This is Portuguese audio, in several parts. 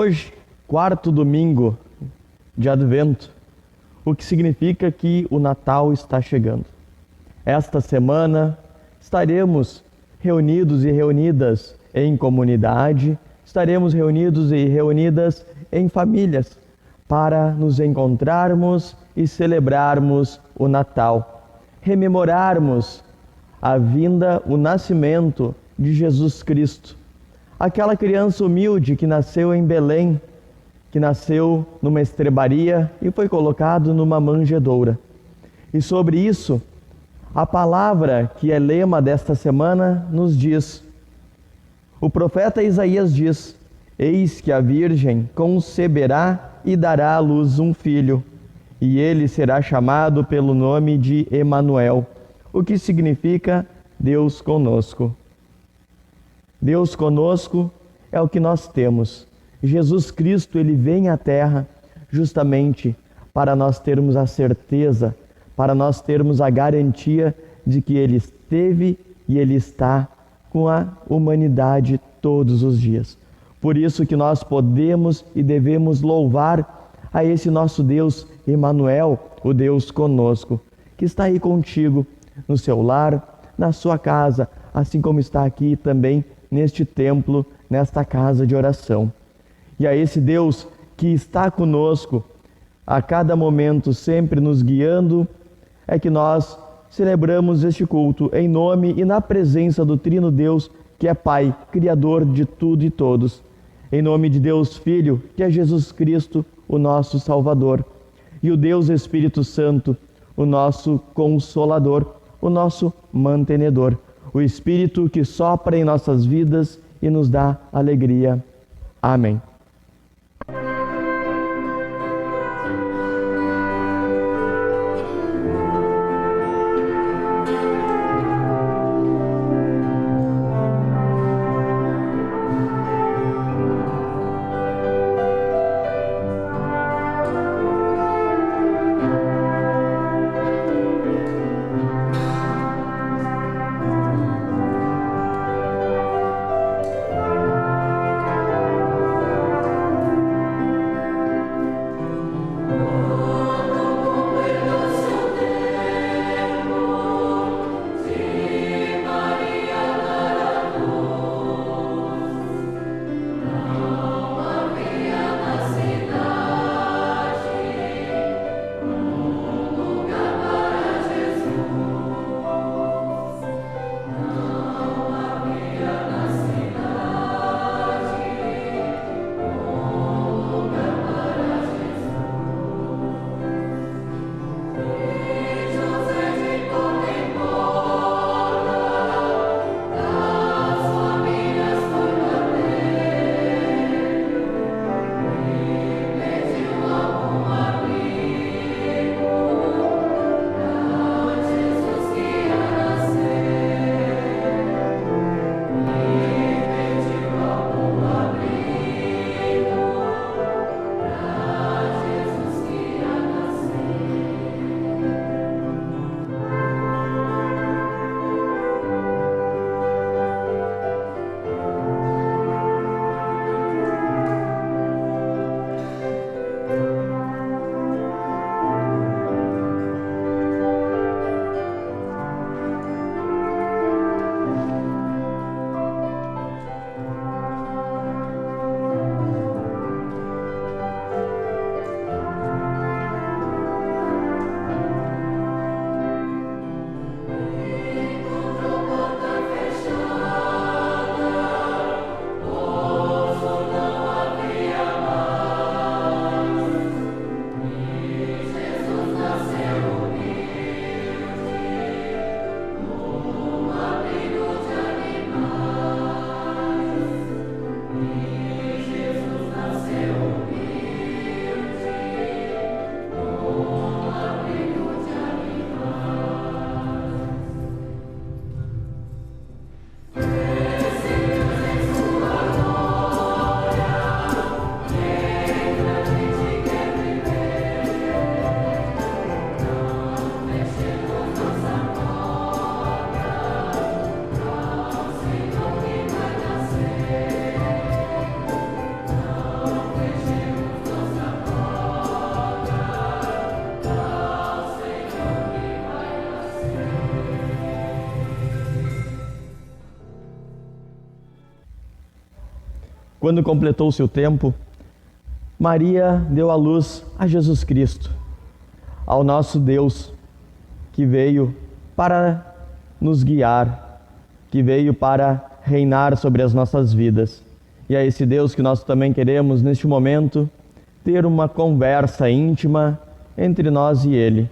Hoje, quarto domingo de Advento, o que significa que o Natal está chegando. Esta semana estaremos reunidos e reunidas em comunidade, estaremos reunidos e reunidas em famílias para nos encontrarmos e celebrarmos o Natal, rememorarmos a vinda, o nascimento de Jesus Cristo, aquela criança humilde que nasceu em Belém, que nasceu numa estrebaria e foi colocado numa manjedoura. E sobre isso, a palavra que é lema desta semana nos diz: o profeta Isaías diz: eis que a Virgem conceberá e dará à luz um filho, e ele será chamado pelo nome de Emanuel, o que significa Deus conosco. Deus conosco é o que nós temos. Jesus Cristo, ele vem à Terra justamente para nós termos a certeza, para nós termos a garantia de que ele esteve e ele está com a humanidade todos os dias. Por isso que nós podemos e devemos louvar a esse nosso Deus Emanuel, o Deus conosco, que está aí contigo no seu lar, na sua casa, assim como está aqui também neste templo, nesta casa de oração. E a esse Deus que está conosco a cada momento, sempre nos guiando, é que nós celebramos este culto em nome e na presença do Trino Deus, que é Pai, Criador de tudo e todos. Em nome de Deus Filho, que é Jesus Cristo, o nosso Salvador. E o Deus Espírito Santo, o nosso Consolador, o nosso Mantenedor. O Espírito que sopra em nossas vidas e nos dá alegria. Amém. quando completou o seu tempo, Maria deu à luz a Jesus Cristo, ao nosso Deus, que veio para nos guiar, que veio para reinar sobre as nossas vidas. E é esse Deus que nós também queremos, neste momento, ter uma conversa íntima entre nós e Ele.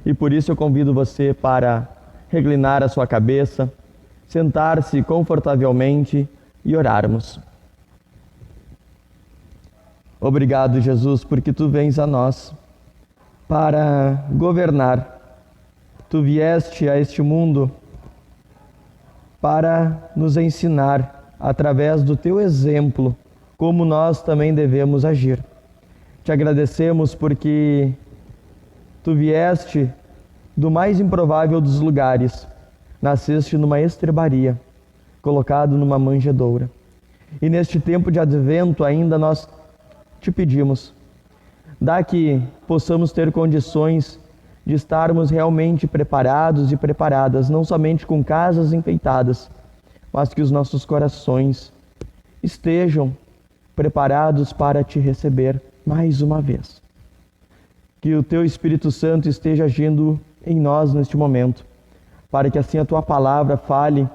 E por isso eu convido você para reclinar a sua cabeça, sentar-se confortavelmente e orarmos. Obrigado, Jesus, porque Tu vens a nós para governar. Tu vieste a este mundo para nos ensinar, através do Teu exemplo, como nós também devemos agir. Te agradecemos porque Tu vieste do mais improvável dos lugares, nasceste numa estrebaria, colocado numa manjedoura. E neste tempo de advento ainda nós Te pedimos, dá que possamos ter condições de estarmos realmente preparados e preparadas, não somente com casas enfeitadas, mas que os nossos corações estejam preparados para Te receber mais uma vez. Que o Teu Espírito Santo esteja agindo em nós neste momento, para que assim a Tua palavra fale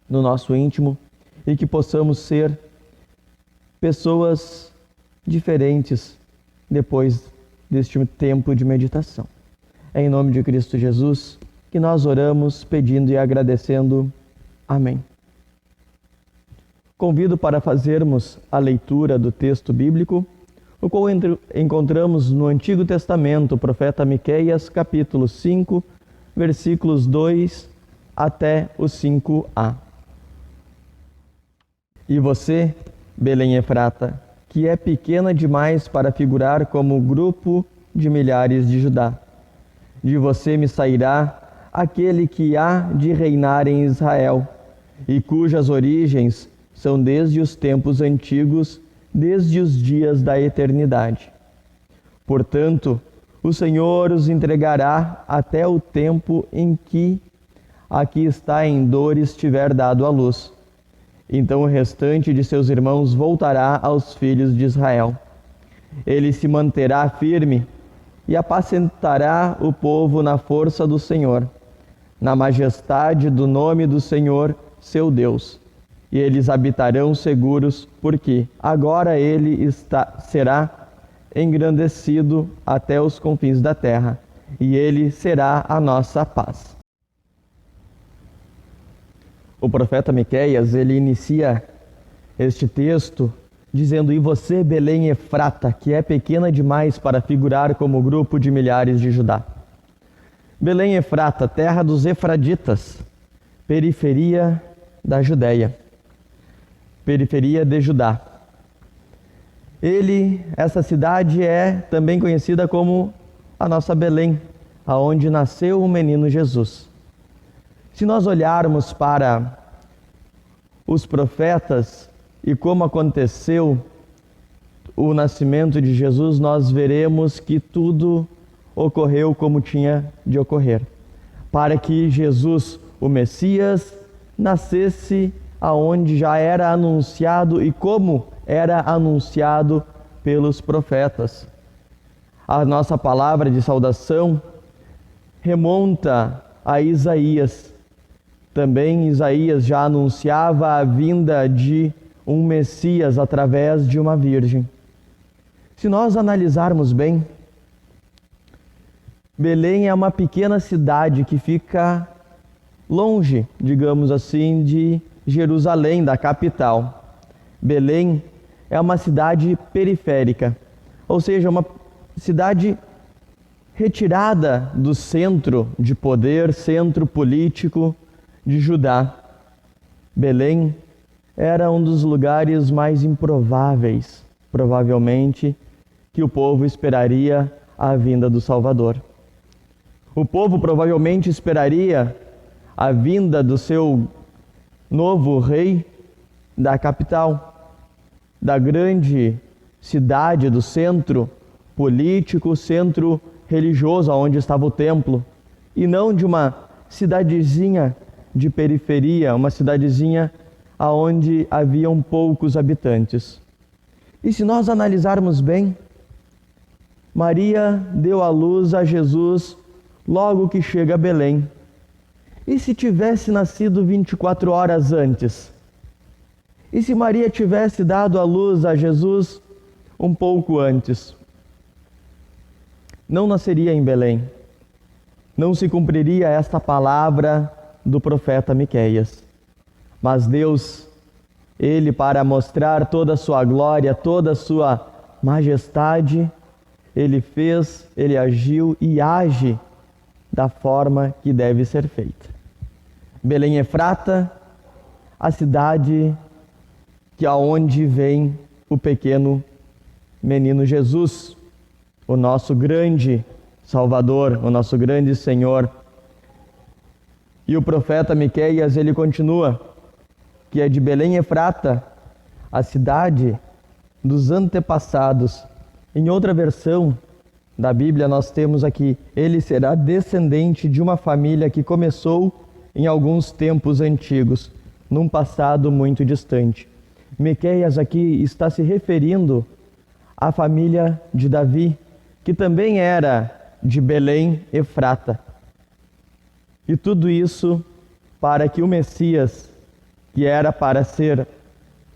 no nosso íntimo e que possamos ser pessoas diferentes depois deste tempo de meditação. É em nome de Cristo Jesus que nós oramos, pedindo e agradecendo. Amém. Convido para fazermos a leitura do texto bíblico, o qual encontramos no Antigo Testamento, o profeta Miqueias, capítulo 5, versículos 2 até o 5a. E você, Belém Efrata, que é pequena demais para figurar como grupo de milhares de Judá. De você me sairá aquele que há de reinar em Israel, e cujas origens são desde os tempos antigos, desde os dias da eternidade. Portanto, o Senhor os entregará até o tempo em que a que está em dores tiver dado à luz. Então o restante de seus irmãos voltará aos filhos de Israel. Ele se manterá firme e apacentará o povo na força do Senhor, na majestade do nome do Senhor, seu Deus. E eles habitarão seguros, porque agora Ele será engrandecido até os confins da terra, e Ele será a nossa paz. O profeta Miqueias, ele inicia este texto dizendo: E você, Belém Efrata, que é pequena demais para figurar como grupo de milhares de Judá. Belém Efrata, terra dos Efraditas, periferia da Judéia, periferia de Judá. Essa cidade é também conhecida como a nossa Belém, aonde nasceu o menino Jesus. Se nós olharmos para os profetas e como aconteceu o nascimento de Jesus, nós veremos que tudo ocorreu como tinha de ocorrer, para que Jesus, o Messias, nascesse aonde já era anunciado e como era anunciado pelos profetas. A nossa palavra de saudação remonta a Isaías. Também Isaías já anunciava a vinda de um Messias através de uma virgem. Se nós analisarmos bem, Belém é uma pequena cidade que fica longe, digamos assim, de Jerusalém, da capital. Belém é uma cidade periférica, ou seja, uma cidade retirada do centro de poder, centro político de Judá. Belém era um dos lugares mais improváveis, provavelmente, que o povo esperaria a vinda do Salvador. O povo provavelmente esperaria a vinda do seu novo rei da capital, da grande cidade, do centro político, centro religioso, onde estava o templo, e não de uma cidadezinha de periferia, uma cidadezinha aonde haviam poucos habitantes. E se nós analisarmos bem, Maria deu à luz a Jesus logo que chega a Belém. E se tivesse nascido 24 horas antes? E se Maria tivesse dado à luz a Jesus um pouco antes? Não nasceria em Belém. Não se cumpriria esta palavra do profeta Miqueias. Mas Deus, Ele, para mostrar toda a sua glória, toda a sua majestade, Ele fez, Ele agiu e age da forma que deve ser feita. Belém Efrata, a cidade que aonde vem o pequeno menino Jesus, o nosso grande Salvador, o nosso grande Senhor. E o profeta Miqueias, ele continua, que é de Belém Efrata, a cidade dos antepassados. Em outra versão da Bíblia nós temos aqui, ele será descendente de uma família que começou em alguns tempos antigos, num passado muito distante. Miqueias aqui está se referindo à família de Davi, que também era de Belém Efrata. E tudo isso para que o Messias, que era para ser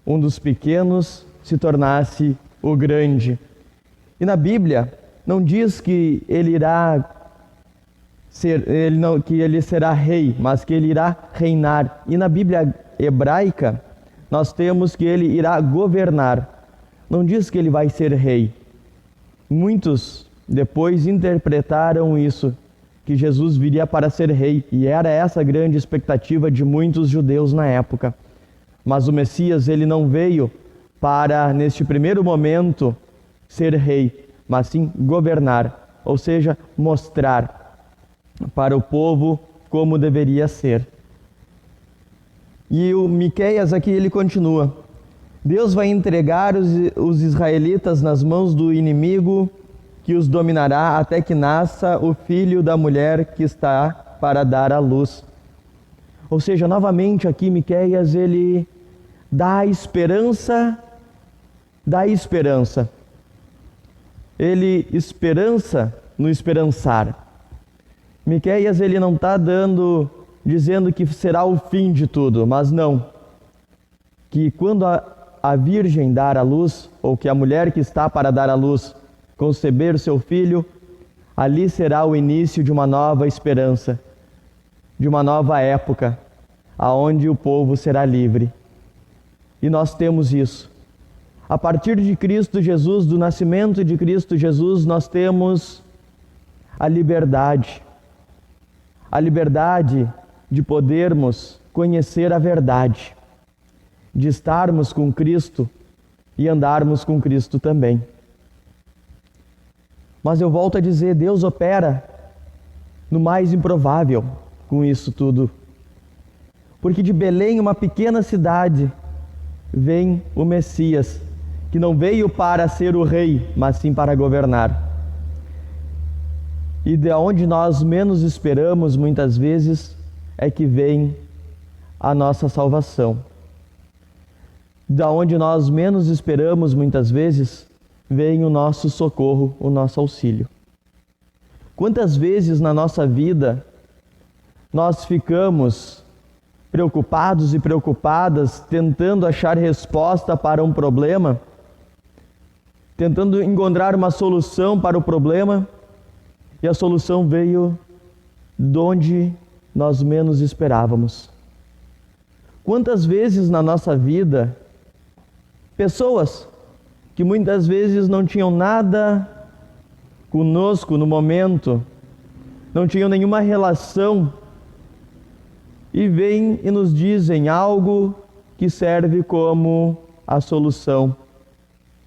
um dos pequenos, se tornasse o grande. E na Bíblia não diz que ele irá que ele será rei, mas que ele irá reinar. E na Bíblia hebraica nós temos que ele irá governar. Não diz que ele vai ser rei. Muitos depois interpretaram isso, que Jesus viria para ser rei, e era essa a grande expectativa de muitos judeus na época. Mas o Messias, ele não veio para, neste primeiro momento, ser rei, mas sim governar, ou seja, mostrar para o povo como deveria ser. E o Miqueias aqui, ele continua: Deus vai entregar os israelitas nas mãos do inimigo, que os dominará até que nasça o filho da mulher que está para dar à luz. Ou seja, novamente aqui Miqueias, ele dá esperança, ele esperança no esperançar. Miqueias, ele não está dizendo que será o fim de tudo, mas não, que quando a virgem dar à luz, ou que a mulher que está para dar à luz conceber seu filho, ali será o início de uma nova esperança, de uma nova época, aonde o povo será livre. E nós temos isso. A partir de Cristo Jesus, do nascimento de Cristo Jesus, nós temos a liberdade de podermos conhecer a verdade, de estarmos com Cristo e andarmos com Cristo também. Mas eu volto a dizer, Deus opera no mais improvável com isso tudo. Porque de Belém, uma pequena cidade, vem o Messias, que não veio para ser o rei, mas sim para governar. E de onde nós menos esperamos, muitas vezes, é que vem a nossa salvação. Da onde nós menos esperamos, muitas vezes, vem o nosso socorro, o nosso auxílio. Quantas vezes na nossa vida nós ficamos preocupados e preocupadas, tentando achar resposta para um problema, tentando encontrar uma solução para o problema, e a solução veio de onde nós menos esperávamos. Quantas vezes na nossa vida, pessoas que muitas vezes não tinham nada conosco no momento, não tinham nenhuma relação, e vêm e nos dizem algo que serve como a solução,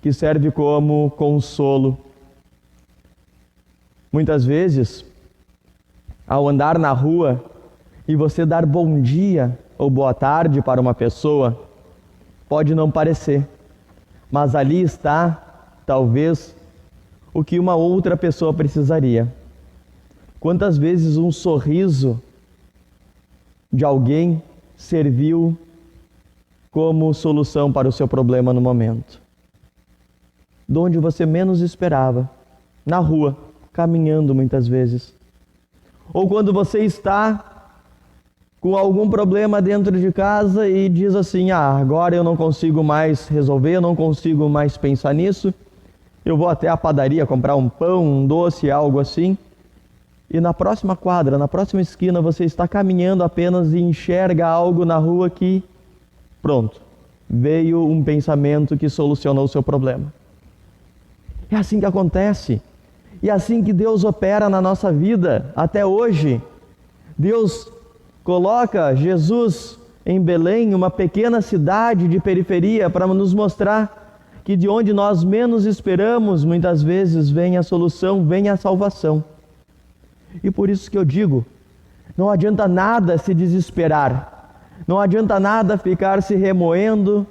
que serve como consolo. Muitas vezes, ao andar na rua e você dar bom dia ou boa tarde para uma pessoa, pode não parecer, mas ali está, talvez, o que uma outra pessoa precisaria. Quantas vezes um sorriso de alguém serviu como solução para o seu problema no momento. De onde você menos esperava, na rua, caminhando muitas vezes. Ou quando você está com algum problema dentro de casa e diz assim, agora eu não consigo mais resolver, eu não consigo mais pensar nisso, eu vou até a padaria comprar um pão, um doce, algo assim, e na próxima quadra, na próxima esquina, você está caminhando apenas e enxerga algo na rua que, pronto, veio um pensamento que solucionou o seu problema. É assim que acontece, e é assim que Deus opera na nossa vida até hoje. Deus coloca Jesus em Belém, uma pequena cidade de periferia, para nos mostrar que de onde nós menos esperamos, muitas vezes vem a solução, vem a salvação. E por isso que eu digo, não adianta nada se desesperar, não adianta nada ficar se remoendo,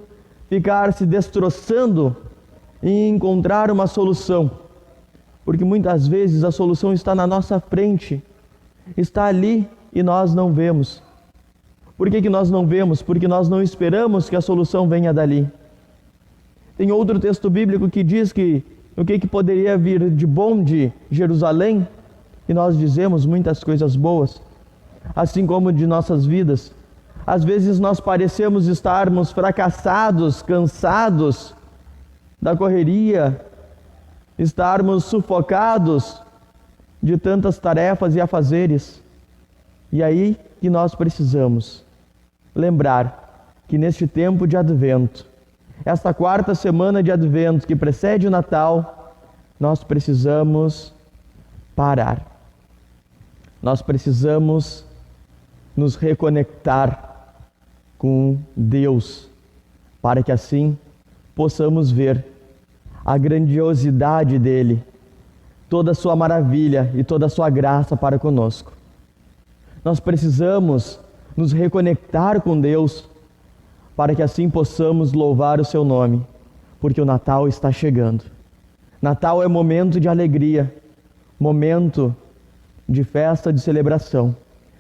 ficar se destroçando em encontrar uma solução, porque muitas vezes a solução está na nossa frente, está ali e nós não vemos. Por que nós não vemos? Porque nós não esperamos que a solução venha dali. Tem outro texto bíblico que diz que o que poderia vir de bom de Jerusalém, e nós dizemos muitas coisas boas, assim como de nossas vidas. Às vezes nós parecemos estarmos fracassados, cansados da correria, estarmos sufocados de tantas tarefas e afazeres. E aí que nós precisamos lembrar que neste tempo de Advento, esta quarta semana de Advento que precede o Natal, nós precisamos parar. Nós precisamos nos reconectar com Deus, para que assim possamos ver a grandiosidade dele, toda a sua maravilha e toda a sua graça para conosco. Nós precisamos nos reconectar com Deus, para que assim possamos louvar o seu nome, porque o Natal está chegando. Natal é momento de alegria, momento de festa, de celebração,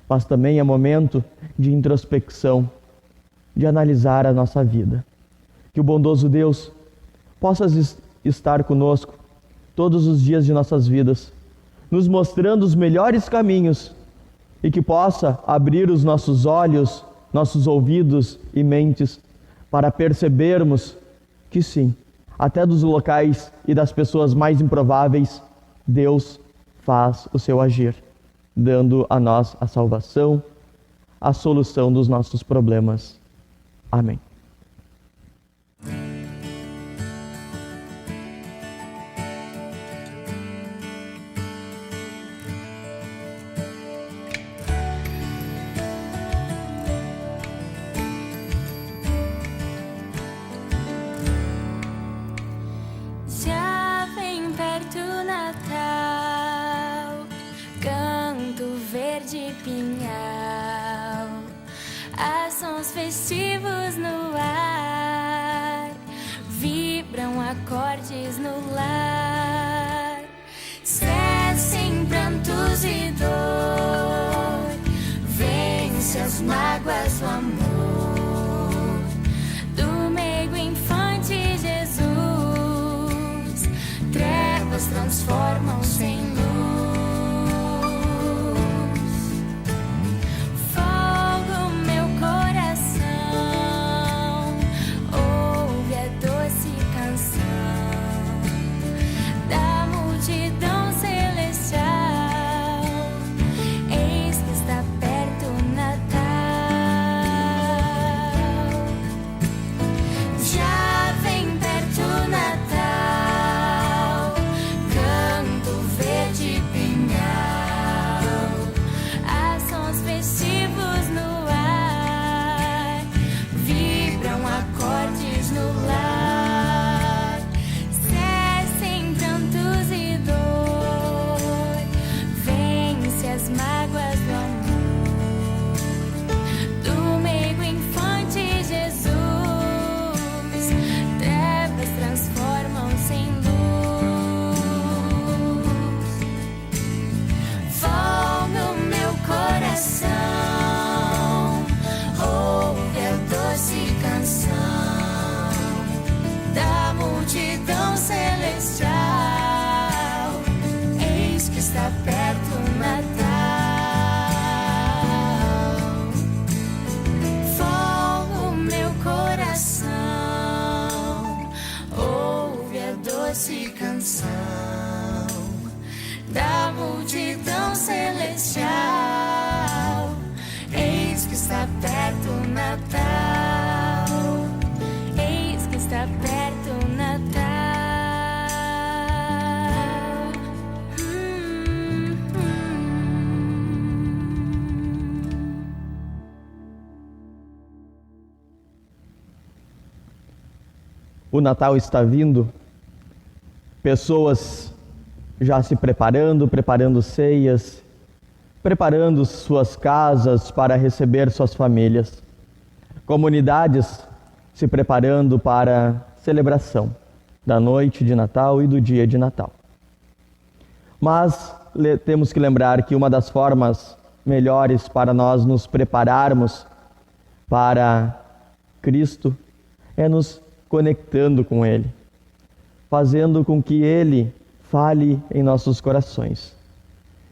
mas também é momento de introspecção, de analisar a nossa vida. Que o bondoso Deus possa estar conosco todos os dias de nossas vidas, nos mostrando os melhores caminhos, e que possa abrir os nossos olhos, nossos ouvidos e mentes para percebermos que sim, até dos locais e das pessoas mais improváveis, Deus faz o seu agir, dando a nós a salvação, a solução dos nossos problemas. Amém. Pinhal, há sons festivos no ar, vibram acordes no lar, cessem prantos e dor, vence as mágoas do amor, do meigo infante Jesus, trevas transformam-se em luz. Ouve a doce canção. celestial. Eis que está perto o Natal. Folga o meu coração, ouve a doce canção da multidão celestial. Eis que está perto o Natal. Eis que está perto o Natal. O Natal está vindo, pessoas já se preparando ceias, preparando suas casas para receber suas famílias. Comunidades se preparando para a celebração da noite de Natal e do dia de Natal. Mas temos que lembrar que uma das formas melhores para nós nos prepararmos para Cristo é nos conectando com Ele, fazendo com que Ele fale em nossos corações.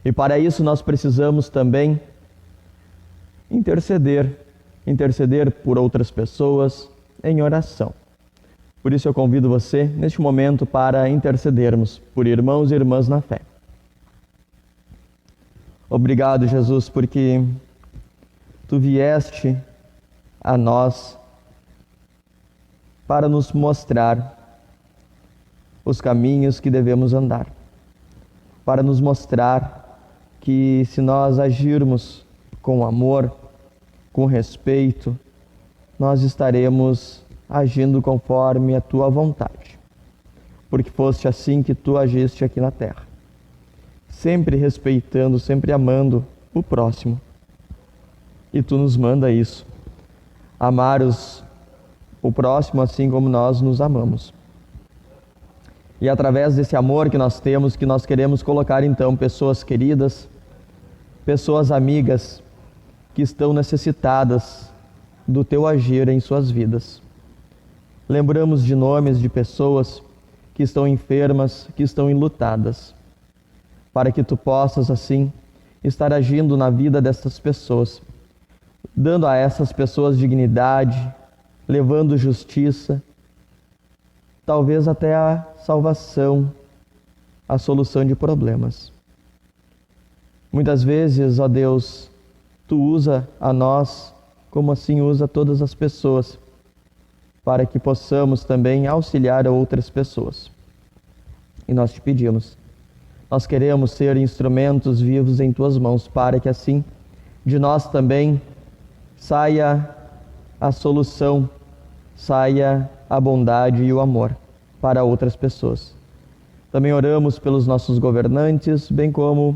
E para isso nós precisamos também interceder por outras pessoas em oração. Por isso eu convido você, neste momento, para intercedermos por irmãos e irmãs na fé. Obrigado, Jesus, porque Tu vieste a nós para nos mostrar os caminhos que devemos andar, para nos mostrar que se nós agirmos com amor, com respeito, nós estaremos agindo conforme a Tua vontade, porque foste assim que Tu agiste aqui na terra, sempre respeitando, sempre amando o próximo. E Tu nos manda isso, amar o próximo assim como nós nos amamos. E através desse amor que nós temos, que nós queremos colocar então pessoas queridas, pessoas amigas que estão necessitadas do Teu agir em suas vidas. Lembramos de nomes de pessoas que estão enfermas, que estão enlutadas, para que Tu possas assim estar agindo na vida dessas pessoas, dando a essas pessoas dignidade, levando justiça, talvez até a salvação, a solução de problemas. Muitas vezes, ó Deus, Tu usa a nós como assim usa todas as pessoas, para que possamos também auxiliar a outras pessoas. E nós Te pedimos, nós queremos ser instrumentos vivos em Tuas mãos, para que assim de nós também saia a solução, saia a bondade e o amor para outras pessoas. Também oramos pelos nossos governantes, bem como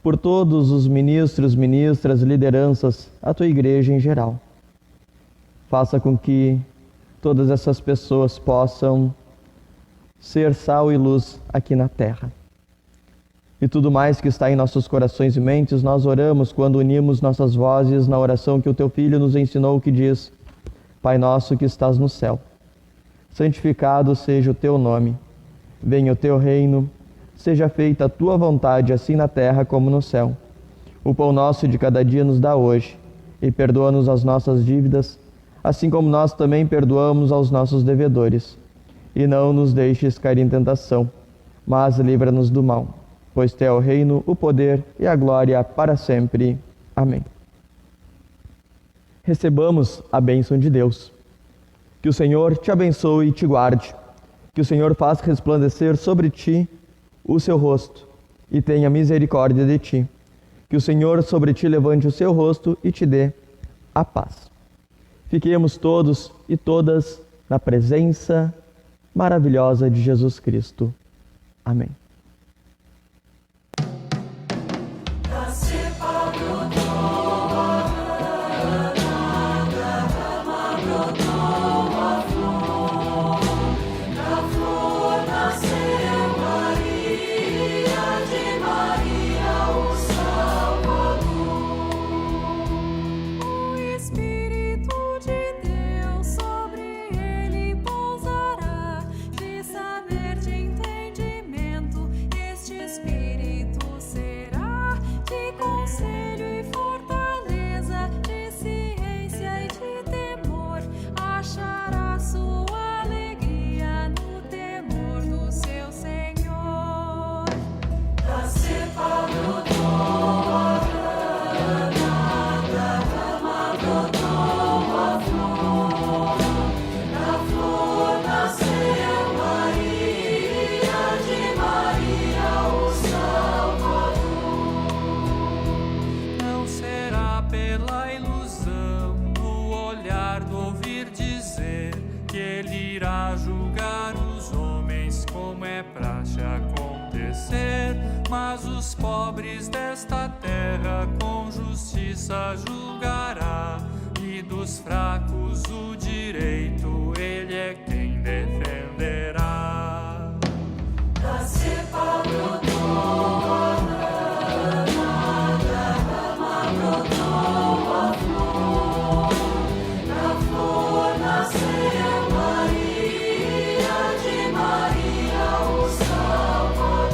por todos os ministros, ministras, lideranças, a Tua igreja em geral. Faça com que todas essas pessoas possam ser sal e luz aqui na terra. E tudo mais que está em nossos corações e mentes, nós oramos quando unimos nossas vozes na oração que o Teu Filho nos ensinou, que diz: Pai nosso que estás no céu, santificado seja o Teu nome. Venha o Teu reino, seja feita a Tua vontade, assim na terra como no céu. O pão nosso de cada dia nos dá hoje, e perdoa-nos as nossas dívidas, assim como nós também perdoamos aos nossos devedores. E não nos deixes cair em tentação, mas livra-nos do mal. Pois Teu é o reino, o poder e a glória para sempre. Amém. Recebamos a bênção de Deus. Que o Senhor te abençoe e te guarde. Que o Senhor faça resplandecer sobre ti o seu rosto e tenha misericórdia de ti. Que o Senhor sobre ti levante o seu rosto e te dê a paz. Fiquemos todos e todas na presença maravilhosa de Jesus Cristo. Amém. De saber de mas os pobres desta terra com justiça julgará, e dos fracos o direito ele é quem defenderá. Da cepa brotou a grama, da rama brotou a flor, da flor nasceu Maria, de Maria o Salvador.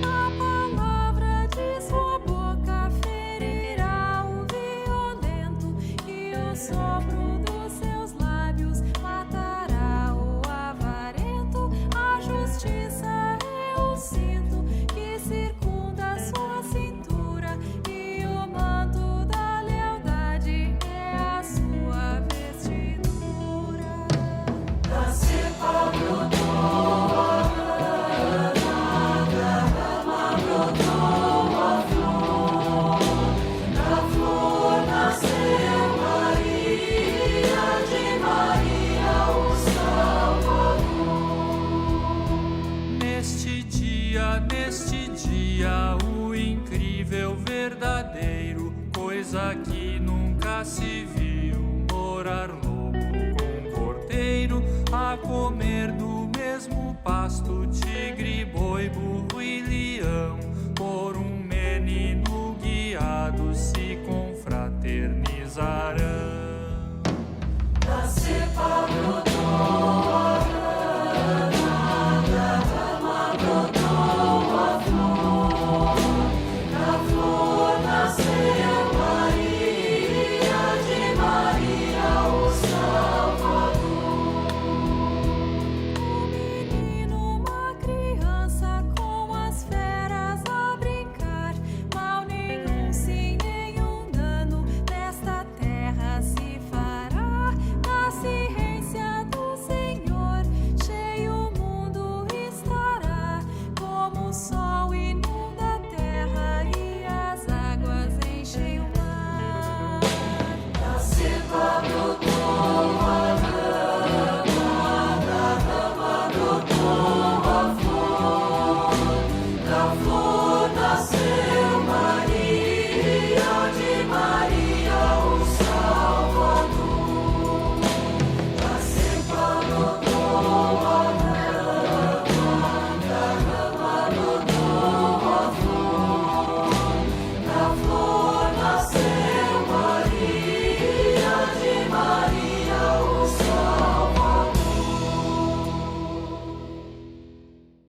A palavra de sua boca ferirá o violento, e o sopro dos seus lábios matará o avarento. A justiça é o cinto que circunda sua cintura, e o manto da lealdade é a sua vestidura. Da cepa brotou a grama, da rama brotou a flor, da flor nasceu Maria, de Maria o Salvador. Neste dia, o incrível verdadeiro, coisa que nunca se viu, morar lobo com cordeiro, a comer do mesmo pasto, tigre, boi, burro e leão, por um menino guiado se confraternizarão.